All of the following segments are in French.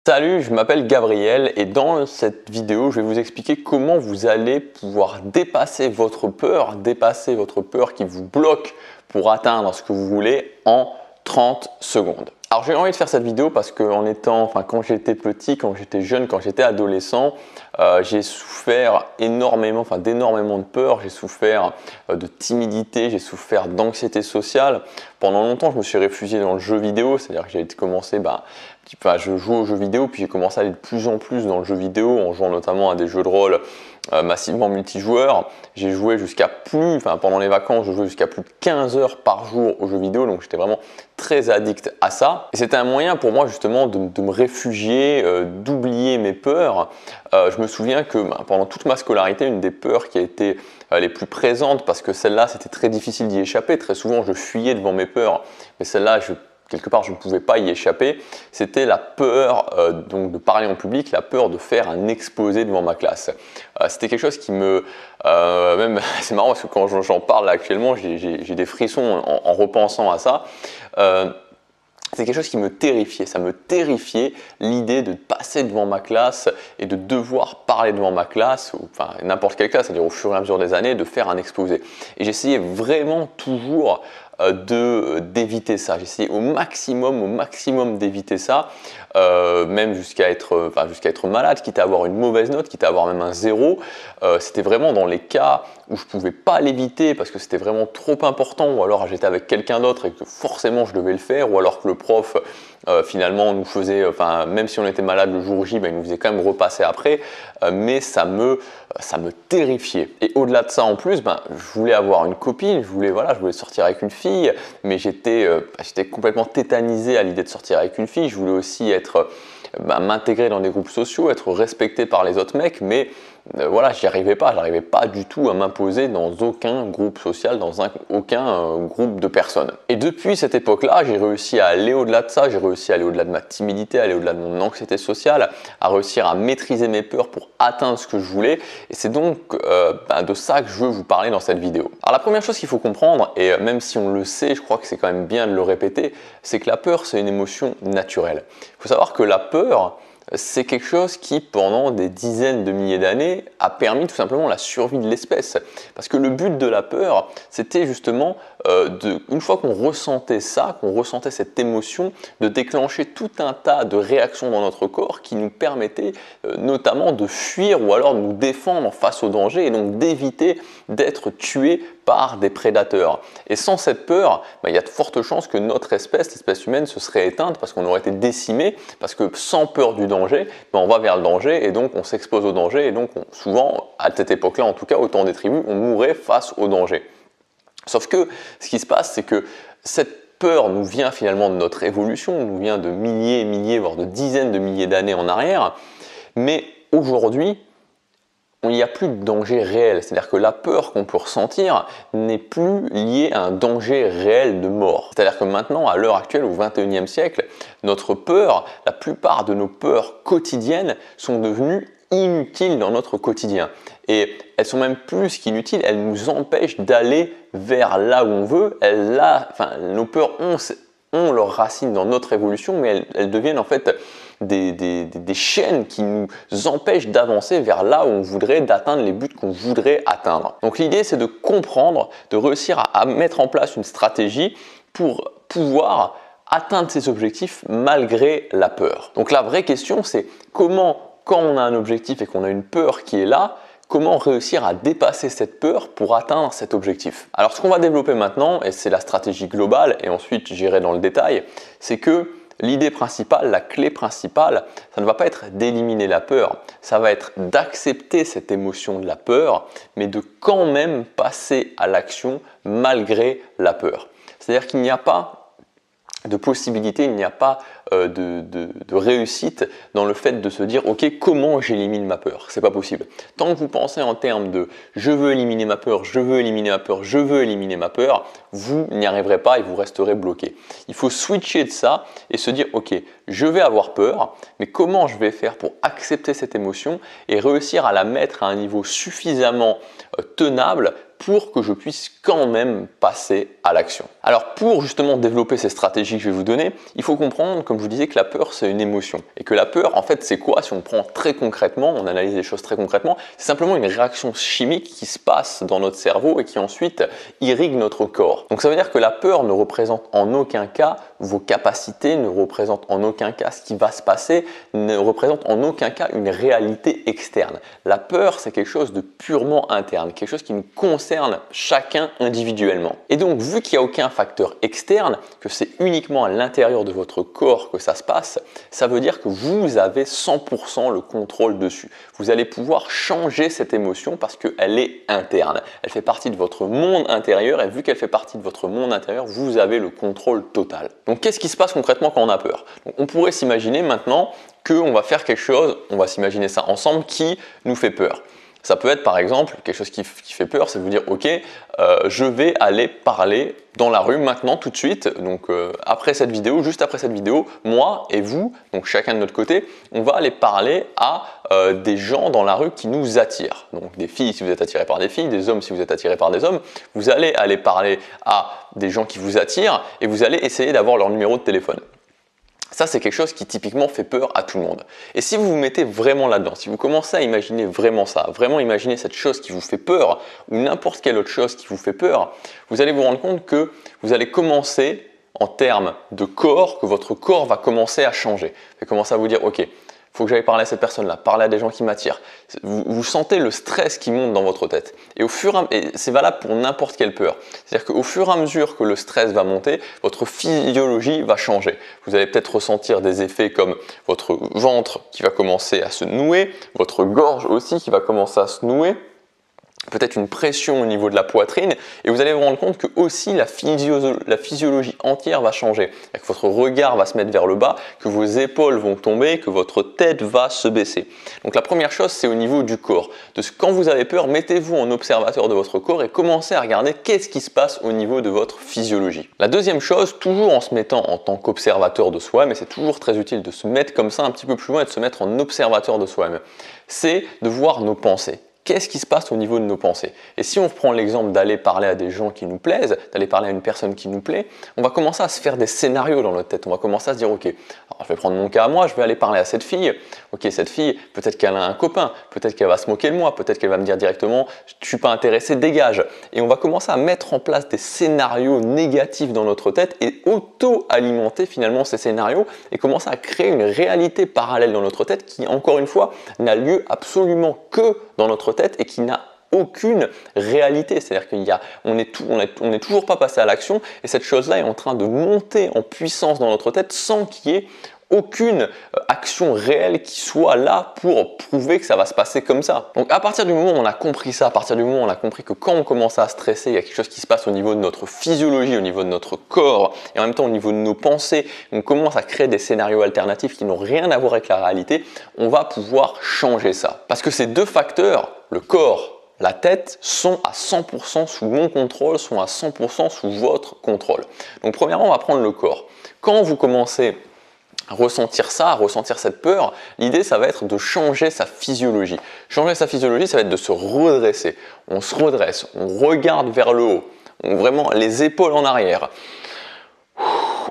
Salut, je m'appelle Gabriel et dans cette vidéo, je vais vous expliquer comment vous allez pouvoir dépasser votre peur qui vous bloque pour atteindre ce que vous voulez en 30 secondes. Alors j'ai envie de faire cette vidéo parce que quand j'étais petit, quand j'étais jeune, quand j'étais adolescent, j'ai souffert d'énormément de peur, j'ai souffert de timidité, j'ai souffert d'anxiété sociale. Pendant longtemps, je me suis réfugié dans le jeu vidéo, c'est-à-dire que j'ai commencé, je jouais aux jeux vidéo, puis j'ai commencé à aller de plus en plus dans le jeu vidéo en jouant notamment à des jeux de rôle massivement multijoueurs. J'ai joué pendant les vacances, je jouais jusqu'à plus de 15 heures par jour aux jeux vidéo, donc j'étais vraiment très addict à ça. Et c'était un moyen pour moi justement de me réfugier, d'oublier mes peurs. Je me souviens que pendant toute ma scolarité, une des peurs qui a été les plus présentes, parce que celle-là c'était très difficile d'y échapper, très souvent je fuyais devant mes peurs, mais celle-là quelque part je ne pouvais pas y échapper, c'était la peur donc de parler en public, la peur de faire un exposé devant ma classe. C'était quelque chose qui me... c'est marrant parce que quand j'en parle là, actuellement, j'ai des frissons en repensant à ça. C'est quelque chose qui me terrifiait, ça me terrifiait l'idée de passer devant ma classe et de devoir parler devant ma classe, ou n'importe quelle classe, c'est-à-dire au fur et à mesure des années, de faire un exposé. Et j'essayais vraiment toujours d'éviter ça. J'essayais au maximum d'éviter ça, même jusqu'à être malade, quitte à avoir une mauvaise note, quitte à avoir même un 0. C'était vraiment dans les cas où je ne pouvais pas l'éviter parce que c'était vraiment trop important, ou alors j'étais avec quelqu'un d'autre et que forcément je devais le faire, ou alors que le prof finalement nous faisait, même si on était malade le jour J, il nous faisait quand même repasser après, mais ça me terrifiait. Et au-delà de ça en plus, je voulais avoir une copine, je voulais sortir avec une fille, mais j'étais complètement tétanisé à l'idée de sortir avec une fille. Je voulais aussi m'intégrer dans des groupes sociaux, être respecté par les autres mecs, mais j'arrivais pas du tout à m'imposer dans aucun groupe social, dans aucun groupe de personnes. Et depuis cette époque-là, j'ai réussi à aller au-delà de ça, j'ai réussi à aller au-delà de ma timidité, à aller au-delà de mon anxiété sociale, à réussir à maîtriser mes peurs pour atteindre ce que je voulais. Et c'est donc de ça que je veux vous parler dans cette vidéo. Alors la première chose qu'il faut comprendre, et même si on le sait, je crois que c'est quand même bien de le répéter, c'est que la peur, c'est une émotion naturelle. Il faut savoir que la peur, c'est quelque chose qui, pendant des dizaines de milliers d'années, a permis tout simplement la survie de l'espèce. Parce que le but de la peur, c'était justement, une fois qu'on ressentait ça, qu'on ressentait cette émotion, de déclencher tout un tas de réactions dans notre corps qui nous permettaient notamment de fuir ou alors de nous défendre face au danger et donc d'éviter d'être tués par des prédateurs. Et sans cette peur, il y a de fortes chances que notre espèce, l'espèce humaine, se serait éteinte parce qu'on aurait été décimé, parce que sans peur du danger, on va vers le danger et donc on s'expose au danger et donc souvent, à cette époque-là en tout cas, au temps des tribus, on mourait face au danger. Sauf que ce qui se passe, c'est que cette peur nous vient finalement de notre évolution, nous vient de milliers, voire de dizaines de milliers d'années en arrière, mais aujourd'hui, il n'y a plus de danger réel, c'est-à-dire que la peur qu'on peut ressentir n'est plus liée à un danger réel de mort. C'est-à-dire que maintenant, à l'heure actuelle, au XXIe siècle, notre peur, la plupart de nos peurs quotidiennes sont devenues inutiles dans notre quotidien. Et elles sont même plus qu'inutiles, elles nous empêchent d'aller vers là où on veut. Nos peurs ont leurs racines dans notre évolution, mais elles deviennent en fait des chaînes qui nous empêchent d'avancer vers là où on voudrait, d'atteindre les buts qu'on voudrait atteindre. Donc l'idée, c'est de comprendre, de réussir à mettre en place une stratégie pour pouvoir atteindre ses objectifs malgré la peur. Donc la vraie question, c'est comment, quand on a un objectif et qu'on a une peur qui est là, comment réussir à dépasser cette peur pour atteindre cet objectif? Alors ce qu'on va développer maintenant, et c'est la stratégie globale, et ensuite j'irai dans le détail, c'est que l'idée principale, la clé principale, ça ne va pas être d'éliminer la peur, ça va être d'accepter cette émotion de la peur, mais de quand même passer à l'action malgré la peur. C'est-à-dire qu'il n'y a pas de possibilité, il n'y a pas de réussite dans le fait de se dire ok, comment j'élimine ma peur? C'est pas possible. Tant que vous pensez en termes de je veux éliminer ma peur, je veux éliminer ma peur, je veux éliminer ma peur, vous n'y arriverez pas et vous resterez bloqué. Il faut switcher de ça et se dire ok, je vais avoir peur, mais comment je vais faire pour accepter cette émotion et réussir à la mettre à un niveau suffisamment tenable pour que je puisse quand même passer à l'action. Alors pour justement développer ces stratégies que je vais vous donner, il faut comprendre, comme je vous disais, que la peur c'est une émotion. Et que la peur, en fait, c'est quoi? Si on prend très concrètement, on analyse les choses très concrètement, c'est simplement une réaction chimique qui se passe dans notre cerveau et qui ensuite irrigue notre corps. Donc ça veut dire que la peur ne représente en aucun cas vos capacités, ne représente en aucun cas ce qui va se passer, ne représente en aucun cas une réalité externe. La peur, c'est quelque chose de purement interne, quelque chose qui nous concerne chacun individuellement. Et donc, vu qu'il n'y a aucun facteur externe, que c'est uniquement à l'intérieur de votre corps que ça se passe, ça veut dire que vous avez 100% le contrôle dessus. Vous allez pouvoir changer cette émotion parce qu'elle est interne. Elle fait partie de votre monde intérieur et vu qu'elle fait partie de votre monde intérieur, vous avez le contrôle total. Donc, qu'est-ce qui se passe concrètement quand on a peur? Donc, on pourrait s'imaginer maintenant qu'on va faire quelque chose, on va s'imaginer ça ensemble, qui nous fait peur. Ça peut être par exemple, quelque chose qui fait peur, c'est de vous dire ok, je vais aller parler dans la rue maintenant tout de suite, donc après cette vidéo, juste après cette vidéo, moi et vous, donc chacun de notre côté, on va aller parler à des gens dans la rue qui nous attirent. Donc des filles si vous êtes attiré par des filles, des hommes si vous êtes attiré par des hommes, vous allez aller parler à des gens qui vous attirent et vous allez essayer d'avoir leur numéro de téléphone. Ça, c'est quelque chose qui typiquement fait peur à tout le monde. Et si vous vous mettez vraiment là-dedans, si vous commencez à imaginer vraiment ça, vraiment imaginer cette chose qui vous fait peur ou n'importe quelle autre chose qui vous fait peur, vous allez vous rendre compte que vous allez commencer en termes de corps, que votre corps va commencer à changer. Vous allez commencer à vous dire, ok, il faut que j'aille parler à cette personne-là, parler à des gens qui m'attirent. Vous sentez le stress qui monte dans votre tête. Et c'est valable pour n'importe quelle peur. C'est-à-dire qu'au fur et à mesure que le stress va monter, votre physiologie va changer. Vous allez peut-être ressentir des effets comme votre ventre qui va commencer à se nouer, votre gorge aussi qui va commencer à se nouer, peut-être une pression au niveau de la poitrine et vous allez vous rendre compte que aussi la physiologie entière va changer. Que votre regard va se mettre vers le bas, que vos épaules vont tomber, que votre tête va se baisser. Donc la première chose, c'est au niveau du corps. Quand vous avez peur, mettez-vous en observateur de votre corps et commencez à regarder qu'est-ce qui se passe au niveau de votre physiologie. La deuxième chose, toujours en se mettant en tant qu'observateur de soi, mais c'est toujours très utile de se mettre comme ça un petit peu plus loin et de se mettre en observateur de soi-même, c'est de voir nos pensées. Qu'est-ce qui se passe au niveau de nos pensées? Et si on prend l'exemple d'aller parler à des gens qui nous plaisent, d'aller parler à une personne qui nous plaît, on va commencer à se faire des scénarios dans notre tête. On va commencer à se dire, ok, alors je vais prendre mon cas à moi, je vais aller parler à cette fille. Ok, cette fille, peut-être qu'elle a un copain, peut-être qu'elle va se moquer de moi, peut-être qu'elle va me dire directement, je suis pas intéressé, dégage. Et on va commencer à mettre en place des scénarios négatifs dans notre tête et auto-alimenter finalement ces scénarios et commencer à créer une réalité parallèle dans notre tête qui, encore une fois, n'a lieu absolument que dans notre tête et qui n'a aucune réalité. C'est-à-dire qu'on n'est toujours pas passé à l'action et cette chose-là est en train de monter en puissance dans notre tête sans qu'il y ait aucune action réelle qui soit là pour prouver que ça va se passer comme ça. Donc à partir du moment où on a compris ça, à partir du moment où on a compris que quand on commence à stresser, il y a quelque chose qui se passe au niveau de notre physiologie, au niveau de notre corps et en même temps au niveau de nos pensées, on commence à créer des scénarios alternatifs qui n'ont rien à voir avec la réalité, on va pouvoir changer ça. Parce que ces deux facteurs, le corps, la tête, sont à 100% sous mon contrôle, sont à 100% sous votre contrôle. Donc premièrement, on va prendre le corps. Quand vous commencez à ressentir ça, à ressentir cette peur, l'idée ça va être de changer sa physiologie. Changer sa physiologie, ça va être de se redresser. On se redresse, on regarde vers le haut, on vraiment les épaules en arrière.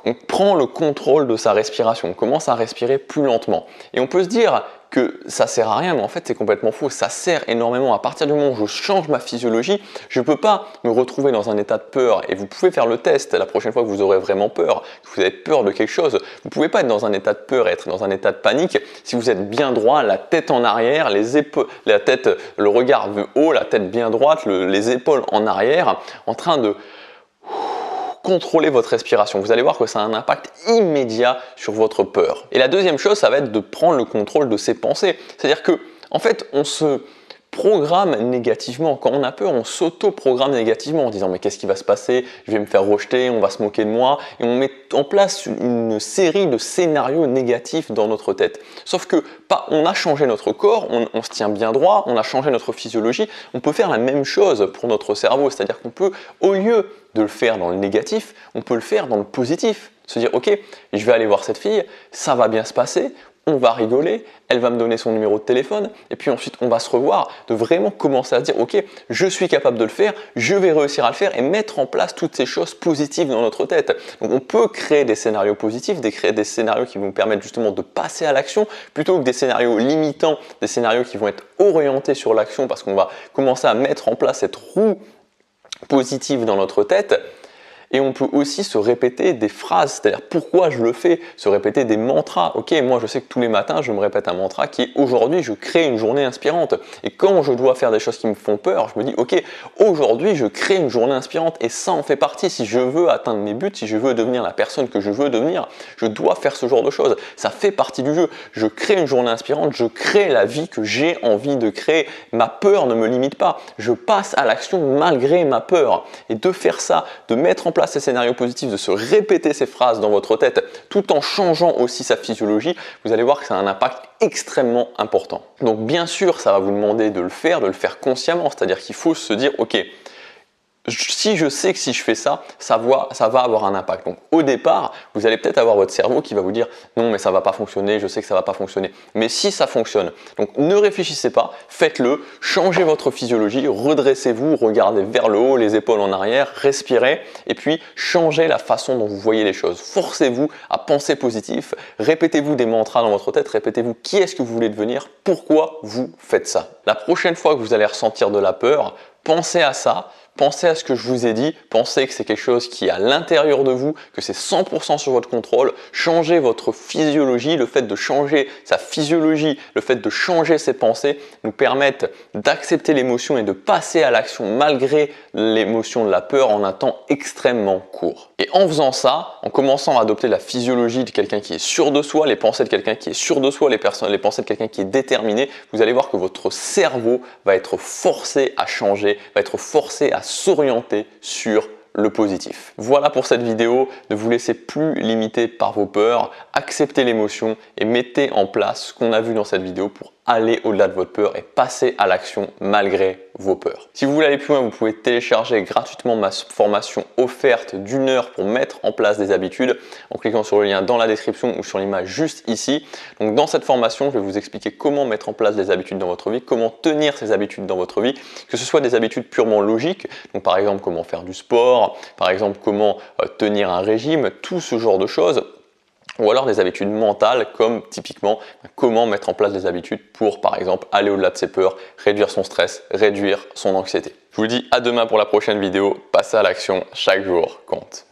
On prend le contrôle de sa respiration, on commence à respirer plus lentement. Et on peut se dire que ça sert à rien, mais en fait c'est complètement faux. Ça sert énormément. À partir du moment où je change ma physiologie, je ne peux pas me retrouver dans un état de peur. Et vous pouvez faire le test la prochaine fois que vous aurez vraiment peur, que vous avez peur de quelque chose. Vous ne pouvez pas être dans un état de peur et être dans un état de panique si vous êtes bien droit, la tête en arrière, les épaules, la tête, le regard haut, la tête bien droite, les épaules en arrière, en train de contrôler votre respiration. Vous allez voir que ça a un impact immédiat sur votre peur. Et la deuxième chose, ça va être de prendre le contrôle de ses pensées. C'est-à-dire que, en fait, on se programme négativement. Quand on a peur, on s'auto-programme négativement en disant mais qu'est-ce qui va se passer? Je vais me faire rejeter, on va se moquer de moi. Et on met en place une série de scénarios négatifs dans notre tête. Sauf que on a changé notre corps, on se tient bien droit, on a changé notre physiologie. On peut faire la même chose pour notre cerveau. C'est-à-dire qu'on peut, au lieu de le faire dans le négatif, on peut le faire dans le positif. Se dire ok, je vais aller voir cette fille, ça va bien se passer. on va rigoler, elle va me donner son numéro de téléphone, et puis ensuite on va se revoir, de vraiment commencer à dire ok, je suis capable de le faire, je vais réussir à le faire et mettre en place toutes ces choses positives dans notre tête. Donc on peut créer des scénarios positifs, créer des scénarios qui vont nous permettre justement de passer à l'action, plutôt que des scénarios limitants, des scénarios qui vont être orientés sur l'action parce qu'on va commencer à mettre en place cette roue positive dans notre tête. Et on peut aussi se répéter des phrases, c'est-à-dire pourquoi je le fais, se répéter des mantras. Ok, moi je sais que tous les matins je me répète un mantra qui est aujourd'hui je crée une journée inspirante. Et quand je dois faire des choses qui me font peur, je me dis ok, aujourd'hui je crée une journée inspirante et ça en fait partie. Si je veux atteindre mes buts, si je veux devenir la personne que je veux devenir, je dois faire ce genre de choses. Ça fait partie du jeu. Je crée une journée inspirante, je crée la vie que j'ai envie de créer. Ma peur ne me limite pas. Je passe à l'action malgré ma peur. Et de faire ça, de mettre en place ces scénarios positifs, de se répéter ces phrases dans votre tête tout en changeant aussi sa physiologie, vous allez voir que ça a un impact extrêmement important. Donc bien sûr, ça va vous demander de le faire consciemment, c'est-à-dire qu'il faut se dire ok, si je sais que si je fais ça, ça va avoir un impact. Donc au départ, vous allez peut-être avoir votre cerveau qui va vous dire non mais ça va pas fonctionner, je sais que ça va pas fonctionner. Mais si ça fonctionne, donc ne réfléchissez pas, faites-le, changez votre physiologie, redressez-vous, regardez vers le haut, les épaules en arrière, respirez et puis changez la façon dont vous voyez les choses. Forcez-vous à penser positif, répétez-vous des mantras dans votre tête, répétez-vous qui est-ce que vous voulez devenir, pourquoi vous faites ça. La prochaine fois que vous allez ressentir de la peur, pensez à ça. Pensez à ce que je vous ai dit, pensez que c'est quelque chose qui est à l'intérieur de vous, que c'est 100% sur votre contrôle. Changez votre physiologie, le fait de changer sa physiologie, le fait de changer ses pensées nous permettent d'accepter l'émotion et de passer à l'action malgré l'émotion de la peur en un temps extrêmement court. Et en faisant ça, en commençant à adopter la physiologie de quelqu'un qui est sûr de soi, les pensées de quelqu'un qui est sûr de soi, les pensées de quelqu'un qui est déterminé, vous allez voir que votre cerveau va être forcé à changer, va être forcé à s'orienter sur le positif. Voilà pour cette vidéo, ne vous laissez plus limiter par vos peurs, acceptez l'émotion et mettez en place ce qu'on a vu dans cette vidéo pour aller au-delà de votre peur et passer à l'action malgré vos peurs. Si vous voulez aller plus loin, vous pouvez télécharger gratuitement ma formation offerte d'1 heure pour mettre en place des habitudes en cliquant sur le lien dans la description ou sur l'image juste ici. Donc dans cette formation, je vais vous expliquer comment mettre en place des habitudes dans votre vie, comment tenir ces habitudes dans votre vie, que ce soit des habitudes purement logiques, donc par exemple comment faire du sport, par exemple comment tenir un régime, tout ce genre de choses. Ou alors des habitudes mentales comme typiquement comment mettre en place des habitudes pour par exemple aller au-delà de ses peurs, réduire son stress, réduire son anxiété. Je vous dis à demain pour la prochaine vidéo, passez à l'action, chaque jour compte.